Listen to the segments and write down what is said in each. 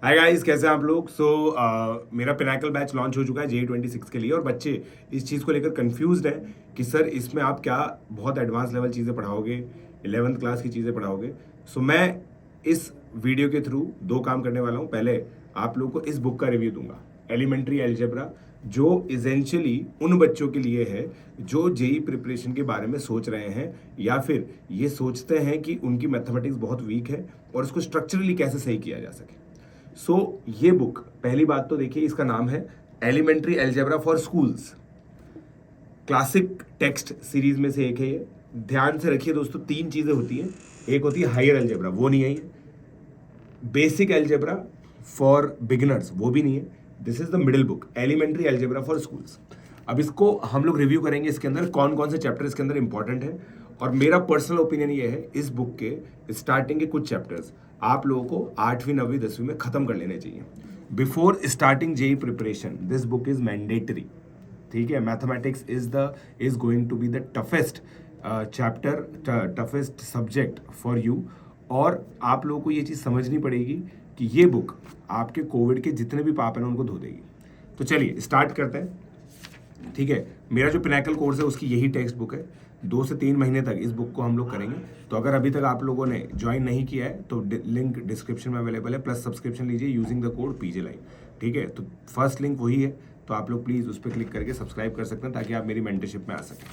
Hi guys, कैसे हैं आप लोग। मेरा पिनाकल बैच लॉन्च हो चुका है JEE 26 के लिए और बच्चे इस चीज़ को लेकर कंफ्यूज्ड हैं कि सर इसमें आप क्या बहुत एडवांस लेवल चीज़ें पढ़ाओगे, 11th क्लास की चीज़ें पढ़ाओगे। मैं इस वीडियो के थ्रू दो काम करने वाला हूँ। पहले आप लोगों को इस बुक का रिव्यू दूंगा, एलिमेंट्री एल्जेब्रा, जो इसेंशियली उन बच्चों के लिए है जो जेई प्रिपरेशन के बारे में सोच रहे हैं या फिर ये सोचते हैं कि उनकी मैथमेटिक्स बहुत वीक है और इसको स्ट्रक्चरली कैसे सही किया जा सके। ये बुक, पहली बात तो देखिए, इसका नाम है elementary algebra for schools. Classic text series में से एक है ये। ध्यान से रखिए दोस्तों, तीन चीजें होती हैं। एक होती है हायर एल्जेब्रा, वो नहीं है ये। बेसिक एल्जेब्रा फॉर बिगिनर्स, वो भी नहीं है। This is the middle book, elementary algebra for schools. अब इसको हम लोग रिव्यू करेंगे, इसके अंदर कौन कौन से चैप्टर इसके अंदर इंपॉर्टेंट है। और मेरा पर्सनल ओपिनियन ये है, इस बुक के स्टार्टिंग के कुछ चैप्टर्स आप लोगों को 8वीं 9वीं 10वीं में खत्म कर लेने चाहिए before starting JEE preparation. This book is mandatory, ठीक है। Mathematics is going to be the toughest chapter, toughest subject for you. और आप लोगों को ये चीज़ समझनी पड़ेगी कि ये बुक आपके कोविड के जितने भी पाप हैं उनको धो देगी। तो चलिए स्टार्ट करते हैं, ठीक है। मेरा जो पिनाकल कोर्स है उसकी यही टेक्स्ट बुक है। 2 से 3 महीने तक इस बुक को हम लोग करेंगे। तो अगर अभी तक आप लोगों ने ज्वाइन नहीं किया है तो लिंक डिस्क्रिप्शन में अवेलेबल है, प्लस सब्सक्रिप्शन लीजिए using the code PJ line, ठीक है। तो फर्स्ट लिंक वही है, तो आप लोग प्लीज़ उस पर क्लिक करके सब्सक्राइब कर सकते हैं ताकि आप मेरी मेंटरशिप में आ सकें,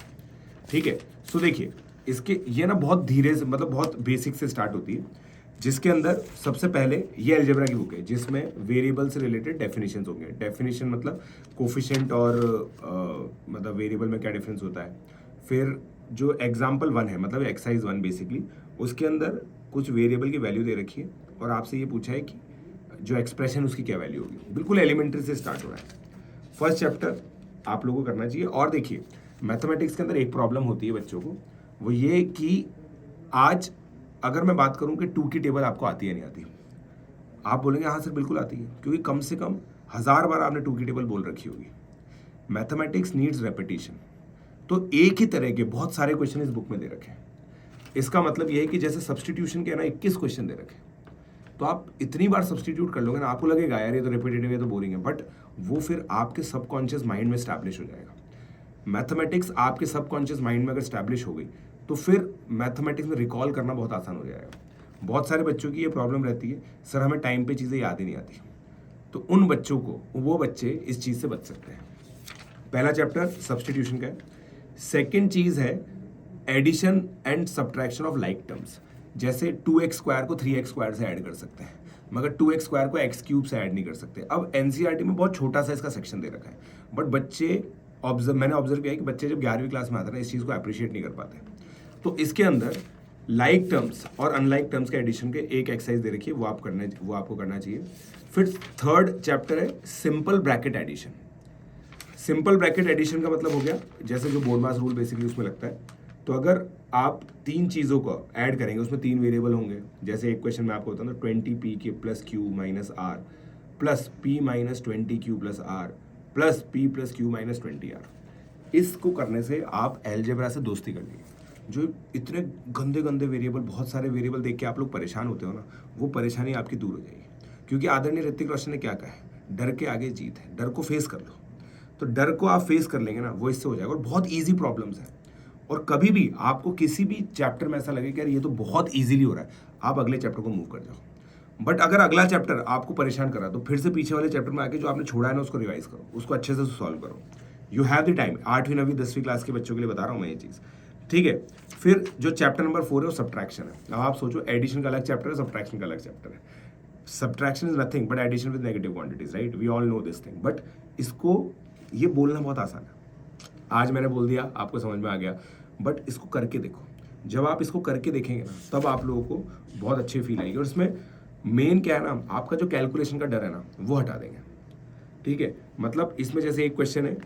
ठीक है। देखिए, इसके ये ना बहुत धीरे से, मतलब बहुत बेसिक से स्टार्ट होती है, जिसके अंदर सबसे पहले ये अलजेब्रा की बुक है जिसमें वेरिएबल से रिलेटेड डेफिनेशन होंगे। डेफिनेशन मतलब कोफिशिएंट और मतलब वेरिएबल में क्या डिफरेंस होता है। फिर जो एग्जाम्पल 1 है, मतलब एक्सरसाइज 1 बेसिकली, उसके अंदर कुछ वेरिएबल की वैल्यू दे रखी है और आपसे ये पूछा है कि जो एक्सप्रेशन उसकी क्या वैल्यू होगी। बिल्कुल एलिमेंट्री से स्टार्ट हो रहा है। फर्स्ट चैप्टर आप लोगों को करना चाहिए। और देखिए, मैथमेटिक्स के अंदर एक प्रॉब्लम होती है बच्चों को, वो ये कि आज अगर मैं बात करूं कि 2 की टेबल आपको आती है नहीं आती, आप बोलेंगे हाँ सर बिल्कुल आती है, क्योंकि कम से कम 1000 बार आपने 2 की टेबल बोल रखी होगी। Mathematics needs repetition. तो एक ही तरह के बहुत सारे क्वेश्चन इस बुक में दे रखे हैं। इसका मतलब यह है कि जैसे सब्सटीट्यूशन के ना 21 क्वेश्चन दे रखे, तो आप इतनी बार सब्सटीट्यूट कर लोगे ना, आपको लगेगा यार ये तो रिपीटेटिव है, तो बोरिंग है, बट वो फिर आपके सबकॉन्शियस माइंड में स्टैब्लिश हो जाएगा। मैथमेटिक्स आपके सबकॉन्शियस माइंड में अगर स्टैब्लिश हो गई तो फिर मैथमेटिक्स में रिकॉल करना बहुत आसान हो जाएगा। बहुत सारे बच्चों की ये प्रॉब्लम रहती है, सर हमें टाइम पे चीज़ें याद ही नहीं आती। तो उन बच्चों को, वो बच्चे इस चीज़ से बच सकते हैं। पहला चैप्टर सब्सटीट्यूशन का है। सेकेंड चीज़ है addition and subtraction of like terms. जैसे 2x स्क्वायर को 3x स्क्वायर से ऐड कर सकते हैं, मगर 2x स्क्वायर को x क्यूब से ऐड नहीं कर सकते। अब NCERT में बहुत छोटा सा इसका सेक्शन दे रखा है, बट बच्चे मैंने ऑब्जर्व किया है कि बच्चे जब 11वीं क्लास में आते हैं ना, इस चीज़ को अप्रिशिएट नहीं कर पाते। तो इसके अंदर लाइक टर्म्स और अनलाइक टर्म्स के एडिशन के एक एक्सरसाइज दे रखी है, वो आपको करना चाहिए। फिर थर्ड चैप्टर है simple bracket addition. Simple bracket addition का मतलब हो गया, जैसे जो बोर्ड मास रूल बेसिकली उसमें लगता है। तो अगर आप 3 चीज़ों को ऐड करेंगे, उसमें 3 वेरिएबल होंगे। जैसे एक क्वेश्चन में आपको होता है ना 20p के plus Q minus R plus p minus 20q plus R plus p plus Q minus 20r। इसको करने से आप एल्जेब्रा से दोस्ती कर लीजिए। जो इतने गंदे गंदे वेरिएबल, बहुत सारे वेरिएबल देख के आप लोग परेशान होते हो ना, वो परेशानी आपकी दूर हो जाएगी। क्योंकि आदरणीय ऋतिक रोशन ने क्या कहा है, डर के आगे जीत है। डर को फेस कर लो। तो डर को आप फेस कर लेंगे ना, वो इससे हो जाएगा। और बहुत ईजी प्रॉब्लम्स हैं। और कभी भी आपको किसी भी चैप्टर में ऐसा लगे कि यार ये तो बहुत ईजीली हो रहा है, आप अगले चैप्टर को मूव कर जाओ। बट अगर अगला चैप्टर आपको परेशान कर रहा है तो फिर से पीछे वाले चैप्टर में आके जो आपने छोड़ा है ना, उसको रिवाइज करो, उसको अच्छे से सॉल्व करो। You have the time. 8वीं 9वीं 10वीं क्लास के बच्चों के लिए बता रहा हूँ मैं ये चीज़, ठीक है। फिर जो चैप्टर नंबर 4 है वो सब्ट्रैक्शन है। अब आप सोचो, एडिशन का अलग चैप्टर है, सब्ट्रैक्शन का अलग चैप्टर है। Subtraction is nothing but addition with negative quantities, right. We all know this thing, but इसको ये बोलना बहुत आसान है। आज मैंने बोल दिया, आपको समझ में आ गया, बट इसको करके देखो। जब आप इसको करके देखेंगे ना, तब आप लोगों को बहुत अच्छी फील आएगी। और इसमें मेन क्या है ना, आपका जो कैलकुलेशन का डर है ना, वो हटा देंगे, ठीक है। मतलब इसमें जैसे एक क्वेश्चन है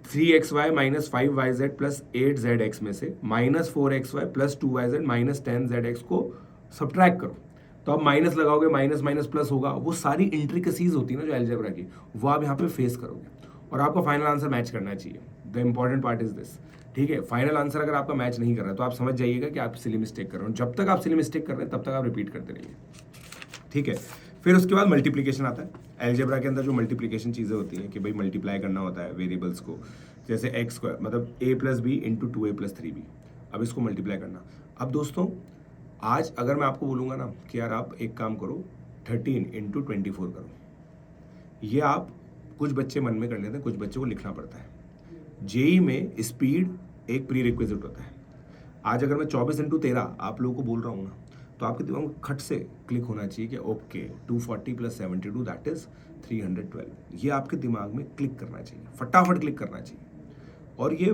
3xy minus 5yz plus 8zx में से minus 4xy plus 2yz minus 10zx को सब्ट्रैक्ट करो। तो आप माइनस लगाओगे, माइनस माइनस प्लस होगा। वो सारी इंट्रिकसीज होती है ना जो अलजेब्रा की, वो आप यहाँ पे फेस करोगे और आपका फाइनल आंसर मैच करना चाहिए। The important part is this, ठीक है। फाइनल आंसर अगर आपका मैच नहीं कर रहा है तो आप समझ जाइएगा कि आप सिली मिस्टेक कर रहे हो। जब तक आप सिली मिस्टेक कर रहे हैं तब तक आप रिपीट करते रहिए, ठीक है। फिर उसके बाद मल्टीप्लिकेशन आता है। अलजेब्रा के अंदर जो मल्टीप्लिकेशन चीज़ें होती हैं कि भाई मल्टीप्लाई करना होता है वेरिएबल्स को, जैसे एक्स स्क्वायर मतलब a plus B into 2a plus 3b, अब इसको मल्टीप्लाई करना। अब दोस्तों आज अगर मैं आपको बोलूँगा ना कि यार आप एक काम करो 13 इंटू 24 करो, ये आप कुछ बच्चे मन में कर लेते हैं, कुछ बच्चों को लिखना पड़ता है। जेई में स्पीड एक प्री रिक्विजिट होता है। आज अगर मैं 24 इंटू 13 आप लोगों को बोल रहा हूँ ना, तो आपके दिमाग में खट से क्लिक होना चाहिए कि ओके 240 प्लस 72 दैट इज 312। ये आपके दिमाग में क्लिक करना चाहिए, फटाफट क्लिक करना चाहिए और ये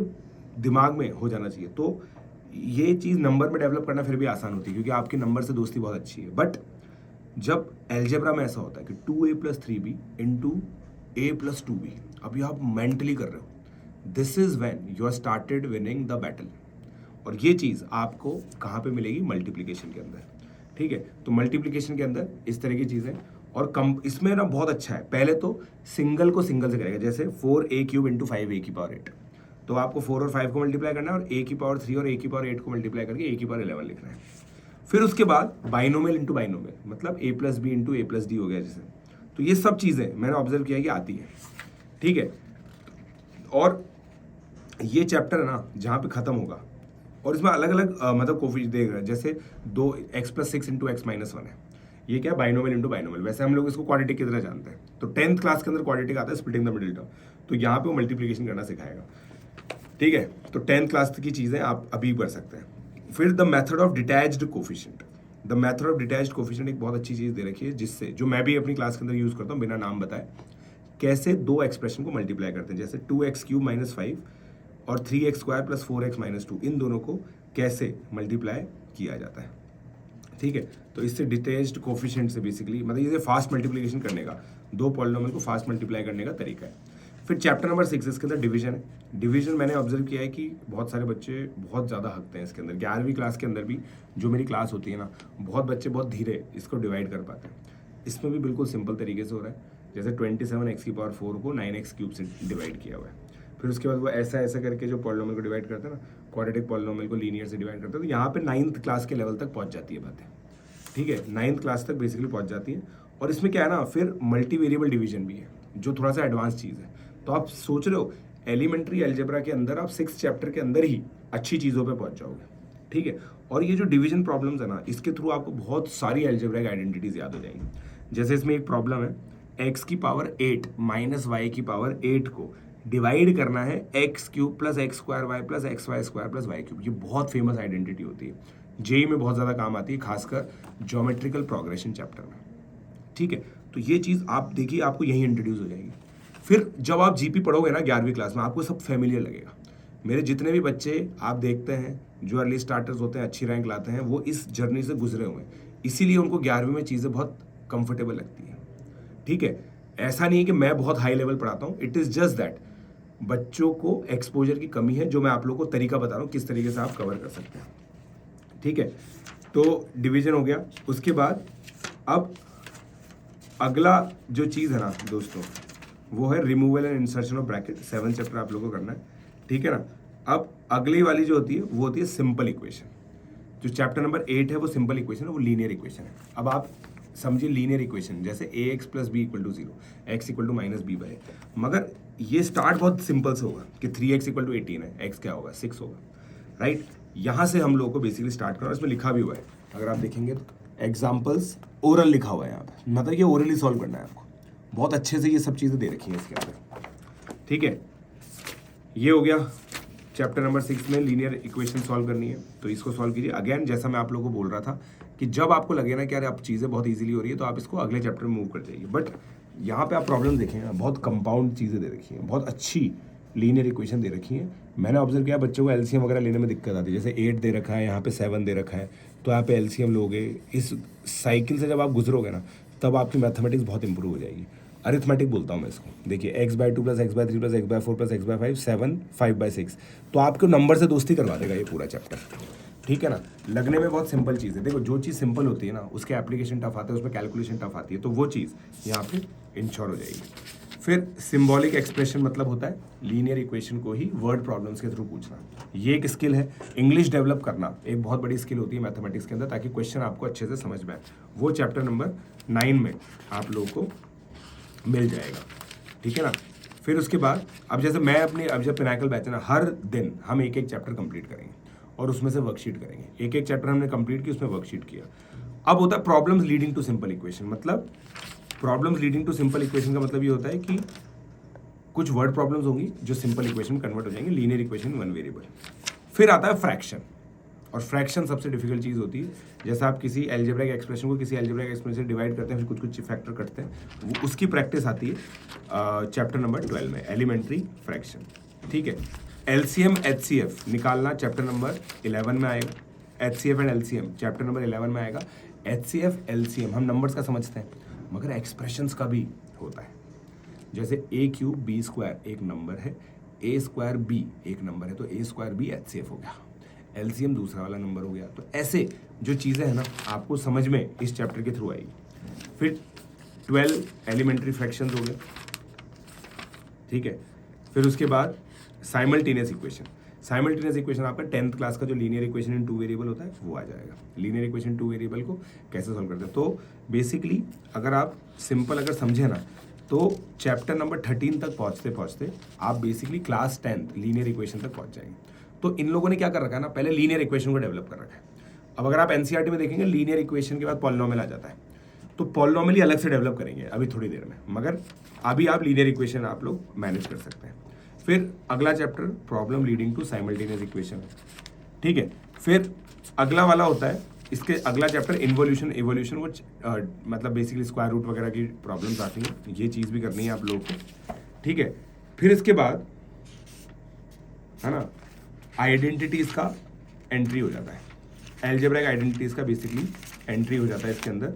दिमाग में हो जाना चाहिए। तो ये चीज़ नंबर में डेवलप करना फिर भी आसान होती है क्योंकि आपके नंबर से दोस्ती बहुत अच्छी है। बट जब अलजेब्रा में ऐसा होता है कि 2a plus 3b into a plus 2b, अभी आप मेंटली कर रहे हो, this is when you are started winning the battle. और ये चीज़ आपको कहाँ पे मिलेगी? मल्टीप्लिकेशन के अंदर। ठीक है, तो मल्टीप्लिकेशन के अंदर इस तरह की चीज़ें और कम इसमें ना बहुत अच्छा है। पहले तो सिंगल को सिंगल से करेगा, जैसे 4a क्यूब इंटू 5a की पावर 8, तो आपको 4 और 5 को मल्टीप्लाई करना है और a की पावर 3 और a की पावर 8 को मल्टीप्लाई करके a की पावर 11 लिखना है। फिर उसके बाद बाइनोमियल इंटू बाइनोमियल, मतलब a plus B into a plus D हो गया जैसे। तो ये सब चीज़ें मैंने ऑब्जर्व किया कि आती है। ठीक है, और ये चैप्टर है ना जहाँ पे ख़त्म होगा और इसमें अलग अलग मतलब कोफिशिएंट देख रहे हैं, जैसे 2x plus 6 into x minus 1 है, ये क्या है? Binomial into binomial. वैसे हम लोग इसको क्वाड्रेटिक की तरह जानते हैं, तो 10th क्लास के अंदर क्वाड्रेटिक आता है, स्प्लिटिंग द मिडिल टर्म, तो यहाँ पे वो मल्टीप्लिकेशन करना सिखाएगा। ठीक है, तो 10th क्लास की चीज़ें आप अभी कर सकते हैं। फिर the method of detached coefficient, the method of detached coefficient एक बहुत अच्छी चीज़ दे रखी है, जिससे जो मैं भी अपनी क्लास के अंदर यूज़ करता हूँ बिना नाम बताए, कैसे दो एक्सप्रेशन को मल्टीप्लाई करते हैं, जैसे 2x क्यूब माइनस 5 और 3x square plus 4x minus 2, इन दोनों को कैसे मल्टीप्लाई किया जाता है। ठीक है, तो इससे डिटैच्ड कोफिशिएंट से बेसिकली मतलब ये फास्ट मल्टीप्लिकेशन करने का, दो पॉलिनोमियल को फास्ट मल्टीप्लाई करने का तरीका है। फिर चैप्टर नंबर 6 इसके अंदर डिवीजन है। डिवीजन मैंने ऑब्जर्व किया है कि बहुत सारे बच्चे बहुत ज़्यादा हकते हैं इसके अंदर। 11वीं क्लास के अंदर भी जो मेरी क्लास होती है ना, बहुत बच्चे बहुत धीरे इसको डिवाइड कर पाते हैं। इसमें भी बिल्कुल सिंपल तरीके से हो रहा है, जैसे 27x की पावर 4 को 9x क्यूब से डिवाइड किया हुआ है। फिर उसके बाद वो ऐसा ऐसा करके जो पॉलिनोमियल को डिवाइड करते हैं ना, क्वाड्रेटिक पॉलिनोमियल को लीनियर से डिवाइड करते हैं, तो यहाँ पे 9th क्लास के लेवल तक पहुँच जाती है बातें। ठीक है, 9th क्लास तक बेसिकली पहुँच जाती है। और इसमें क्या है ना, फिर मल्टी वेरिएबल डिवीजन भी है जो थोड़ा सा एडवांस चीज़ है। तो आप सोच रहे हो एलिमेंट्री अलजेब्रा के अंदर आप 6 चैप्टर के अंदर ही अच्छी चीज़ों पे पहुंच जाओगे। ठीक है, और ये जो डिवीजन प्रॉब्लम्स है ना, इसके थ्रू आपको बहुत सारी अलजेब्रिक आइडेंटिटीज याद हो जाएंगी। जैसे इसमें एक प्रॉब्लम है, x की पावर 8 माइनस y की पावर 8 को डिवाइड करना है x cube plus X square Y plus X Y square plus Y cube. ये बहुत फेमस आइडेंटिटी होती है, जेई में बहुत ज़्यादा काम आती है, खासकर ज्योमेट्रिकल प्रोग्रेशन चैप्टर में। ठीक है, तो ये चीज़ आप देखिए आपको यहीं इंट्रोड्यूस हो जाएगी। फिर जब आप जीपी पढ़ोगे ना 11वीं क्लास में, आपको सब फैमिलियर लगेगा। मेरे जितने भी बच्चे आप देखते हैं जो अर्ली स्टार्टर्स होते हैं, अच्छी रैंक लाते हैं, वो इस जर्नी से गुजरे हुए हैं, इसीलिए उनको 11वीं में चीज़ें बहुत कंफर्टेबल लगती हैं। ठीक है, ऐसा नहीं है कि मैं बहुत हाई लेवल पढ़ाता हूँ, इट इज़ जस्ट दैट बच्चों को एक्सपोजर की कमी है, जो मैं आप लोगों को तरीका बता रहा हूँ किस तरीके से आप कवर कर सकते हैं। ठीक है, तो डिवीजन हो गया। उसके बाद अब अगला जो चीज़ है ना दोस्तों, वो है removal and insertion of bracket. 7 chapter आप लोगों को करना है। ठीक है ना, अब अगली वाली जो होती है वो होती है सिंपल इक्वेशन। जो चैप्टर नंबर 8 है वो सिंपल इक्वेशन है, वो लीनियर इक्वेशन है। अब आप समझिए लीनियर इक्वेशन जैसे ax plus B equal to 0, x equal to minus B by, मगर ये स्टार्ट बहुत सिंपल से होगा कि 3x इक्वल टू 18 है, x क्या होगा 6 होगा, राइट। यहाँ से हम लोगों को बेसिकली स्टार्ट करना, इसमें लिखा भी हुआ है, अगर आप देखेंगे तो एग्जाम्पल्स ओरल लिखा हुआ है यहाँ पे, मतलब ये ओरली सॉल्व करना है आपको। बहुत अच्छे से ये सब चीज़ें दे रखी हैं इसके अंदर। ठीक है, ये हो गया चैप्टर नंबर 6 में लीनियर इक्वेशन सॉल्व करनी है, तो इसको सॉल्व कीजिए। अगेन जैसा मैं आप लोगों को बोल रहा था कि जब आपको लगे ना कि यार आप चीज़ें बहुत इजीली हो रही है, तो आप इसको अगले चैप्टर में मूव कर जाइए। बट यहाँ पे आप प्रॉब्लम देखें ना, बहुत कंपाउंड चीज़ें दे रखी हैं, बहुत अच्छी लीनियर इक्वेशन दे रखी है। मैंने ऑब्जर्व किया बच्चों को एलसीएम वगैरह लेने में दिक्कत आती है, जैसे 8 दे रखा है, यहाँ पे 7 दे रखा है, तो यहाँ पे एलसीएम लोगे। इस साइकिल से जब आप गुजरोगे ना, तब आपकी मैथमेटिक्स बहुत इंप्रूव हो जाएगी। अरिथमेटिक बोलता हूँ मैं इसको। देखिए x/2 plus x/3 plus x/4 plus x/5 7 5/6, तो आपको नंबर से दोस्ती करवा देगा ये पूरा चैप्टर। ठीक है ना, लगने में बहुत सिंपल चीज़ है। देखो जो चीज़ सिंपल होती है ना, उसके एप्लीकेशन टफ आता है, उसमें कैलकुलेशन टफ आती है, तो वो चीज़ यहाँ पे इंश्योर हो जाएगी। फिर सिंबॉलिक एक्सप्रेशन मतलब होता है लीनियर इक्वेशन को ही वर्ड प्रॉब्लम्स के थ्रू पूछना। ये एक स्किल है। इंग्लिश डेवलप करना एक बहुत बड़ी स्किल होती है मैथमेटिक्स के अंदर, ताकि क्वेश्चन आपको अच्छे से समझ में आए। वो चैप्टर नंबर 9 में आप लोगों को मिल जाएगा, ठीक है ना। फिर उसके बाद अब जैसे मैं अपनी अब जब पिनाकल बैच है ना, हर दिन हम एक एक चैप्टर कंप्लीट करेंगे और उसमें से वर्कशीट करेंगे। एक एक चैप्टर हमने कंप्लीट की, उसमें वर्कशीट किया। अब होता है problems leading to simple equation. मतलब problems leading to simple equation का मतलब ये होता है कि कुछ वर्ड प्रॉब्लम्स होंगी जो सिंपल इक्वेशन कन्वर्ट हो जाएंगे, लीनियर इक्वेशन वन वेरिएबल। फिर आता है फ्रैक्शन, और फ्रैक्शन सबसे डिफिकल्ट चीज़ होती है। जैसे आप किसी अलजेब्रिक एक्सप्रेशन को किसी अलजेब्रिक एक्सप्रेशन से डिवाइड करते हैं, फिर कुछ कुछ फैक्टर करते हैं, वो उसकी प्रैक्टिस आती है चैप्टर नंबर 12 में, एलिमेंट्री फ्रैक्शन, ठीक है। एलसीएम एचसीएफ निकालना चैप्टर नंबर 11 में आएगा। HCF and LCM chapter number 11 में आएगा। एचसीएफ एलसीएम हम नंबर्स का समझते हैं, मगर एक्सप्रेशंस का भी होता है। जैसे ए क्यूब बी स्क्वायर एक नंबर है, ए स्क्वायर बी एक नंबर है, तो ए स्क्वायर बी एचसीएफ हो गया, एलसीएम दूसरा वाला नंबर हो गया। तो ऐसे जो चीज़ें हैं ना, आपको समझ में इस चैप्टर के थ्रू आएगी। फिर 12 एलिमेंट्री फ्रैक्शंस हो गए, ठीक है। फिर उसके बाद साइमल्टेनियस इक्वेशन। साइमल्टेनियस इक्वेशन आपका 10th क्लास का जो लीनियर इक्वेशन इन 2 वेरिएबल होता है वो आ जाएगा। लीनियर इक्वेशन 2 वेरिएबल को कैसे सॉल्व करते हैं, तो बेसिकली अगर आप सिंपल अगर समझे ना, तो चैप्टर नंबर 13 तक पहुँचते पहुँचते आप basically class 10th linear equation तक पहुँच जाएंगे। तो इन लोगों ने क्या कर रखा है ना, पहले लीनियर इक्वेशन को डेवलप कर रखा है। अब अगर आप एनसीईआरटी में देखेंगे, लीनियर इक्वेशन के बाद पॉलिनोमियल आ जाता है, तो पॉलिनोमियल ही अलग से डेवलप करेंगे अभी थोड़ी देर में, मगर अभी आप लीनियर इक्वेशन आप लोग मैनेज कर सकते हैं। फिर अगला chapter problem leading to simultaneous equation, ठीक है। फिर अगला वाला होता है, इसके अगला चैप्टर इन्वोल्यूशन इवोल्यूशन, वो मतलब बेसिकली स्क्वायर रूट वगैरह की प्रॉब्लम्स आती हैं, ये चीज़ भी करनी है आप लोगों को, ठीक है। फिर इसके बाद है ना, आइडेंटिटीज़ का एंट्री हो जाता है, अलजेब्रिक आइडेंटिटीज़ का बेसिकली एंट्री हो जाता है इसके अंदर।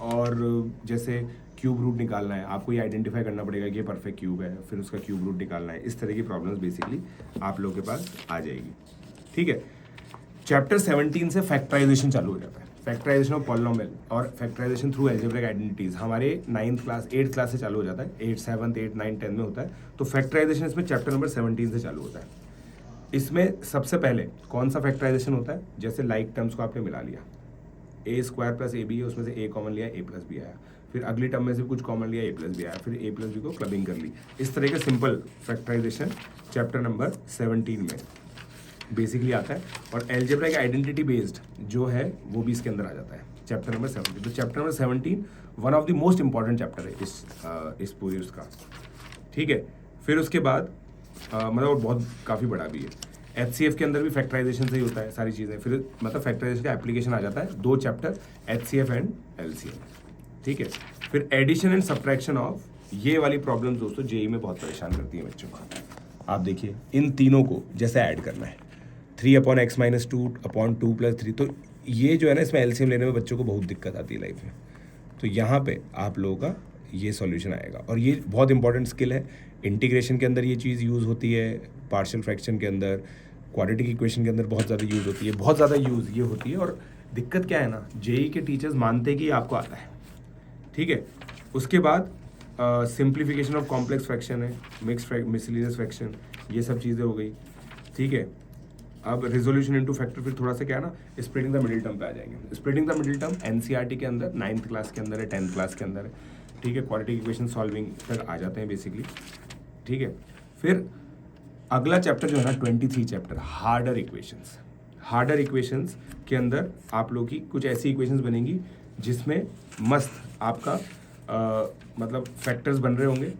और जैसे क्यूब रूट निकालना है, आपको ये आइडेंटिफाई करना पड़ेगा कि ये परफेक्ट क्यूब है, फिर उसका क्यूब रूट निकालना है। इस तरह की प्रॉब्लम्स बेसिकली आप लोगों के पास आ जाएगी, ठीक है। चैप्टर 17 से फैक्टराइजेशन चालू हो जाता है, फैक्टराइजेशन ऑफ पॉलिनोमियल और फैक्टराइजेशन थ्रू अलजेब्रिक आइडेंटिटीज़ हमारे 9th क्लास 8th क्लास से चालू हो जाता है, 8th 7th 8th 9th 10th में होता है। तो फैक्टराइजेशन इसमें चैप्टर नंबर 17 से चालू होता है। इसमें सबसे पहले कौन सा फैक्टराइजेशन होता है, जैसे लाइक टर्म्स को आपने मिला लिया, ए स्क्वायर प्लस ए बी है, उसमें से ए कॉमन लिया, ए प्लस बी आया, फिर अगली टर्म में से कुछ कॉमन लिया, ए प्लस बी आया, फिर ए प्लस बी को क्लबिंग कर ली। इस तरह का सिंपल फैक्टराइजेशन चैप्टर नंबर 17 में बेसिकली आता है। और अलजेब्रिक आइडेंटिटी बेस्ड जो है वो भी इसके अंदर आ जाता है, चैप्टर नंबर 17। तो chapter number 17 one of the most important chapter है इस पूरी उसका, ठीक है। फिर उसके बाद मतलब बहुत काफ़ी बड़ा भी है। एचसीएफ के अंदर भी फैक्टराइजेशन से ही होता है सारी चीज़ें। फिर मतलब फैक्टराइजेशन का एप्लीकेशन आ जाता है, 2 चैप्टर एचसीएफ एंड एलसीएम, ठीक है। फिर एडिशन एंड सब्ट्रैक्शन ऑफ, ये वाली प्रॉब्लम दोस्तों जेईई में बहुत परेशान करती है बच्चों को। आप देखिए इन तीनों को जैसे ऐड करना है, 3/x - 2/2 + 3, तो ये जो है ना, इसमें एलसीएम लेने में बच्चों को बहुत दिक्कत आती है लाइफ में। तो यहाँ पे आप लोगों का ये सॉल्यूशन आएगा, और ये बहुत इंपॉर्टेंट स्किल है। इंटीग्रेशन के अंदर ये चीज़ यूज़ होती है, पार्शियल फ्रैक्शन के अंदर, क्वाड्रेटिक इक्वेशन के अंदर बहुत ज़्यादा यूज़ होती है, बहुत ज़्यादा यूज़ ये होती है। और दिक्कत क्या है ना, जेईई के टीचर्स मानते कि आपको आता है, ठीक है। उसके बाद सिंप्लीफिकेशन ऑफ कॉम्प्लेक्स फ्रैक्शन है, मिसलिनियस फ्रैक्शन, ये सब चीज़ें हो गई, ठीक है। अब रिजोल्यूशन इनटू फैक्टर, फिर थोड़ा सा क्या है ना, स्प्लिटिंग द मिडिल टर्म पे आ जाएंगे। Splitting the middle term NCERT के अंदर 9th क्लास के अंदर है, 10th क्लास के अंदर है, ठीक है। क्वाड्रेटिक इक्वेशन सॉल्विंग तक आ जाते हैं बेसिकली, ठीक है। फिर अगला चैप्टर जो है ना 23 chapter, harder equations. Harder equations के अंदर आप लोग की कुछ ऐसी इक्वेशंस बनेंगी जिसमें मस्त आपका मतलब फैक्टर्स बन रहे होंगे,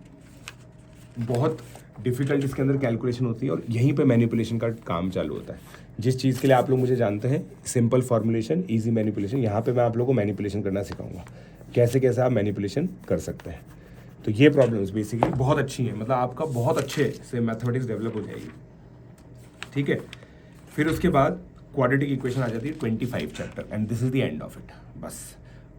बहुत डिफिकल्ट इसके अंदर कैलकुलेशन होती है, और यहीं पे मैनिपुलेशन का काम चालू होता है। जिस चीज़ के लिए आप लोग मुझे जानते हैं, सिंपल फॉर्मुलेशन, इजी मैनिपुलेशन, यहाँ पे मैं आप लोगों को मैनिपुलेशन करना सिखाऊंगा, कैसे कैसे आप मैनिपुलेशन कर सकते हैं। तो ये प्रॉब्लम्स बेसिकली बहुत अच्छी हैं, मतलब आपका बहुत अच्छे से मैथमेटिक्स डेवलप हो जाएगी, ठीक है। फिर उसके बाद क्वाड्रेटिक इक्वेशन आ जाती है 25 chapter, and this is the end of it. बस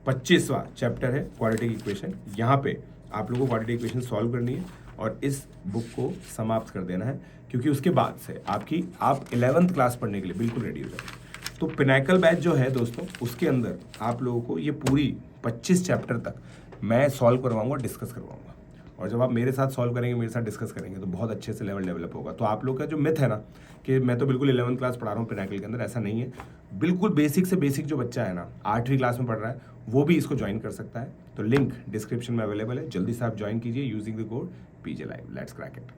25वां चैप्टर है क्वाड्रेटिक इक्वेशन। यहाँ पे आप लोगों को क्वाड्रेटिक इक्वेशन सॉल्व करनी है और इस बुक को समाप्त कर देना है, क्योंकि उसके बाद से आप 11th क्लास पढ़ने के लिए बिल्कुल रेडी हो जाए। तो पिनाकल बैच जो है दोस्तों, उसके अंदर आप लोगों को ये पूरी 25 चैप्टर तक मैं सॉल्व करवाऊंगा, डिस्कस करवाऊंगा। और जब आप मेरे साथ सॉल्व करेंगे, मेरे साथ डिस्कस करेंगे, तो बहुत अच्छे से लेवल डेवलप होगा। तो आप लोग का जो मिथ है ना कि मैं तो बिल्कुल 11th क्लास पढ़ा रहा हूँ पिनाकल के अंदर, ऐसा नहीं है। बिल्कुल बेसिक से बेसिक जो बच्चा है ना 8वीं क्लास में पढ़ रहा है, वो भी इसको ज्वाइन कर सकता है। तो लिंक डिस्क्रिप्शन में अवेलेबल है, जल्दी से आप ज्वाइन कीजिए using the code PJ Live। Let's crack it.